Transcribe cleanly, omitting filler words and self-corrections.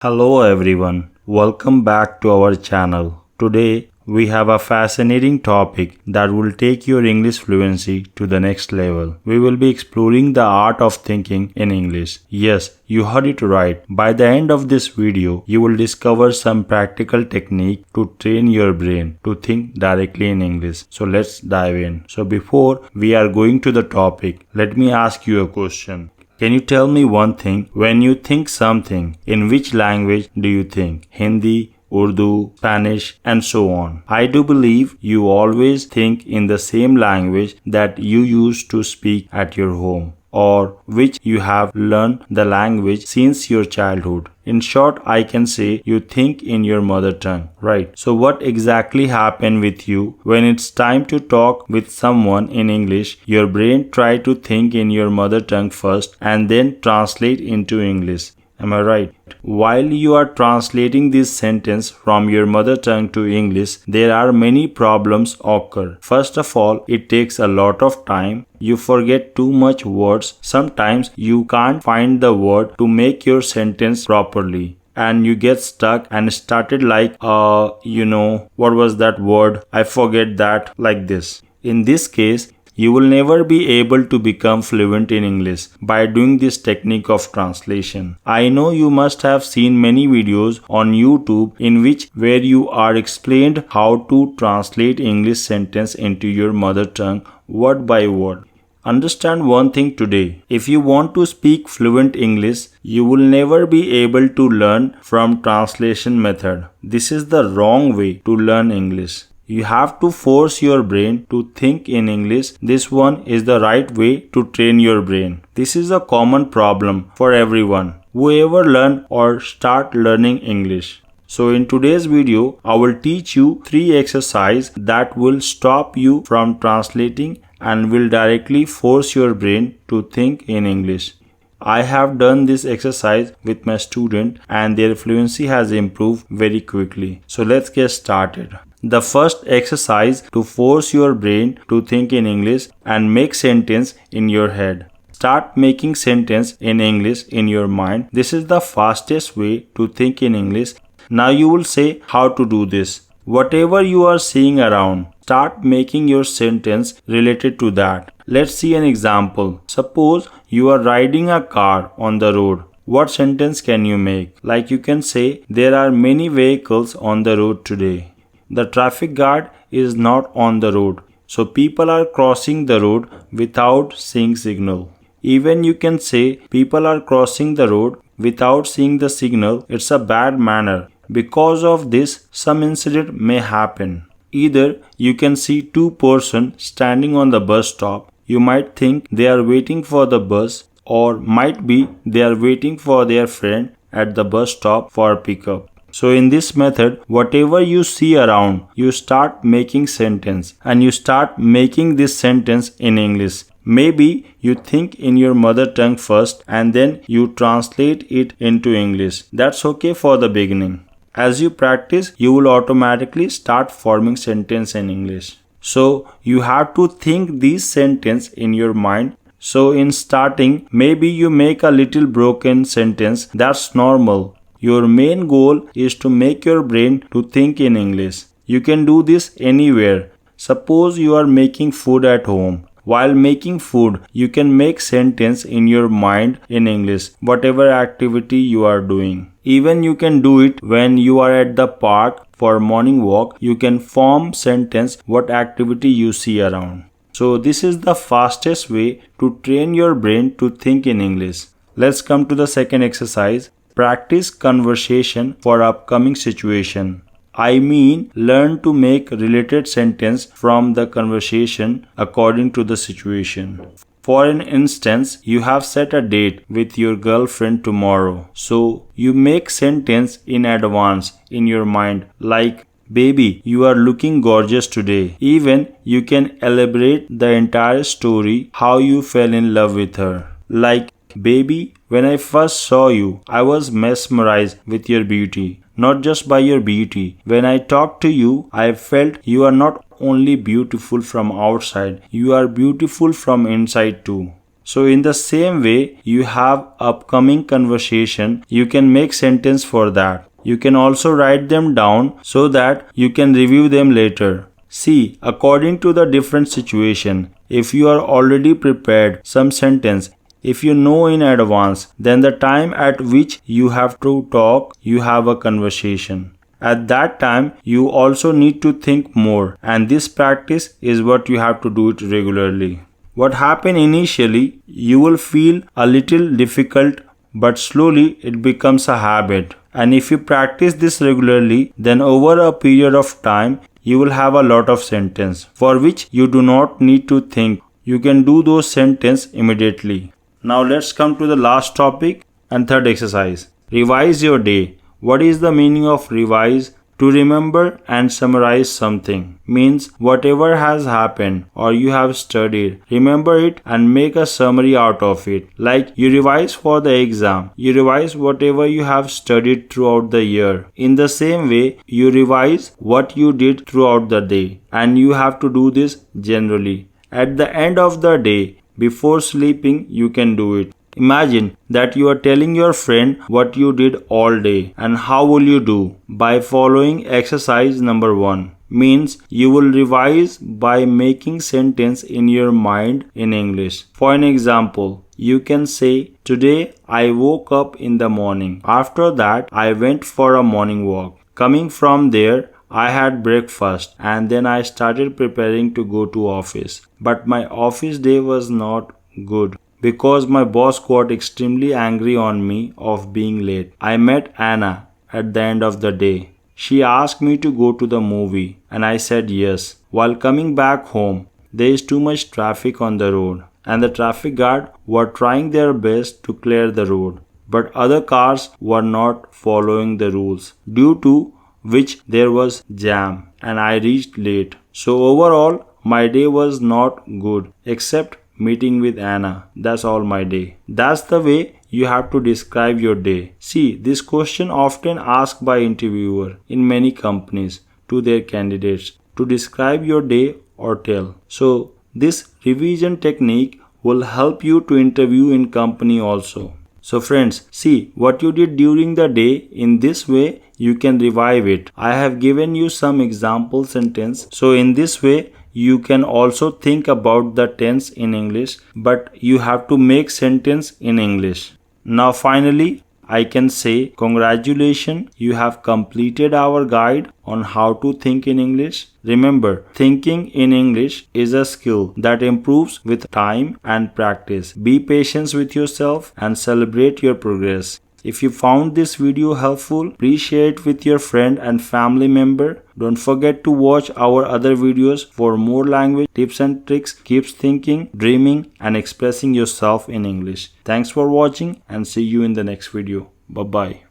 Hello everyone, welcome back to our channel. Today we have a fascinating topic that will take your English fluency to the next level. We will be exploring the art of thinking in English. Yes, you heard it right. By the end of this video, you will discover some practical technique to train your brain to think directly in English. So let's dive in. So before we are going to the topic, let me ask you a question. Can you tell me one thing? When you think something, in which language do you think? Hindi, Urdu, Spanish, and so on. I do believe you always think in the same language that you used to speak at your home, or which you have learned the language since your childhood. In short, I can say you think in your mother tongue, right? So what exactly happened with you when it's time to talk with someone in English? Your brain try to think in your mother tongue first and then translate into English. Am I right? While you are translating this sentence from your mother tongue to English, there are many problems occur. First of all, it takes a lot of time. You forget too much words. Sometimes you can't find the word to make your sentence properly. And you get stuck and started like, what was that word? I forget that, like this. In this case, you will never be able to become fluent in English by doing this technique of translation. I know you must have seen many videos on YouTube where you are explained how to translate English sentence into your mother tongue word by word. Understand one thing today. If you want to speak fluent English, you will never be able to learn from translation method. This is the wrong way to learn English. You have to force your brain to think in English. This one is the right way to train your brain. This is a common problem for everyone who ever learn or start learning English. So in today's video, I will teach you 3 exercises that will stop you from translating and will directly force your brain to think in English. I have done this exercise with my student and their fluency has improved very quickly. So let's get started. The first exercise to force your brain to think in English and make sentence in your head. Start making sentence in English in your mind. This is the fastest way to think in English. Now you will say how to do this. Whatever you are seeing around, start making your sentence related to that. Let's see an example. Suppose you are riding a car on the road. What sentence can you make? Like you can say, there are many vehicles on the road today. The traffic guard is not on the road, so people are crossing the road without seeing signal. Even you can say people are crossing the road without seeing the signal. It's a bad manner. Because of this, some incident may happen. Either you can see 2 persons standing on the bus stop. You might think they are waiting for the bus, or might be they are waiting for their friend at the bus stop for pickup. So in this method, whatever you see around, you start making sentence and you start making this sentence in English. Maybe you think in your mother tongue first and then you translate it into English. That's okay for the beginning. As you practice, you will automatically start forming sentence in English. So you have to think these sentence in your mind. So in starting, maybe you make a little broken sentence. That's normal. Your main goal is to make your brain to think in English. You can do this anywhere. Suppose you are making food at home. While making food, you can make sentence in your mind in English, whatever activity you are doing. Even you can do it when you are at the park for morning walk. You can form sentence what activity you see around. So this is the fastest way to train your brain to think in English. Let's come to the second exercise. Practice conversation for upcoming situation. I mean, learn to make related sentence from the conversation according to the situation. For an instance, you have set a date with your girlfriend tomorrow. So, you make sentence in advance in your mind like, baby, you are looking gorgeous today. Even you can elaborate the entire story how you fell in love with her. Like, baby, when I first saw you, I was mesmerized with your beauty. Not just by your beauty. When I talked to you, I felt you are not only beautiful from outside, you are beautiful from inside too. So in the same way, you have upcoming conversation, you can make sentence for that. You can also write them down so that you can review them later. See, according to the different situation, if you are already prepared some sentence, if you know in advance, then the time at which you have to talk, you have a conversation. At that time, you also need to think more, and this practice is what you have to do it regularly. What happens initially, you will feel a little difficult, but slowly it becomes a habit. And if you practice this regularly, then over a period of time, you will have a lot of sentence for which you do not need to think. You can do those sentence immediately. Now let's come to the last topic and third exercise. Revise your day. What is the meaning of revise? To remember and summarize something. Means whatever has happened or you have studied, remember it and make a summary out of it. Like you revise for the exam. You revise whatever you have studied throughout the year. In the same way, you revise what you did throughout the day. And you have to do this generally. At the end of the day, before sleeping, you can do it. Imagine that you are telling your friend what you did all day, and how will you do? By following exercise number 1. Means you will revise by making sentence in your mind in English. For an example, you can say, today I woke up in the morning. After that, I went for a morning walk. Coming from there, I had breakfast and then I started preparing to go to office. But my office day was not good, because my boss got extremely angry on me of being late. I met Anna at the end of the day. She asked me to go to the movie and I said yes. While coming back home, there is too much traffic on the road and the traffic guard were trying their best to clear the road. But other cars were not following the rules, due to which there was jam and I reached late. So overall, my day was not good except meeting with Anna. That's all my day. That's the way you have to describe your day. See, this question often asked by interviewer in many companies to their candidates to describe your day or tell. So this revision technique will help you to interview in company also. So friends, see what you did during the day. In this way, you can revive it. I have given you some example sentence. So in this way, you can also think about the tense in English, but you have to make sentence in English. Now finally, I can say, congratulations, you have completed our guide on how to think in English. Remember, thinking in English is a skill that improves with time and practice. Be patient with yourself and celebrate your progress. If you found this video helpful, please share it with your friend and family member. Don't forget to watch our other videos for more language tips and tricks. Keep thinking, dreaming, and expressing yourself in English. Thanks for watching and see you in the next video. Bye-bye.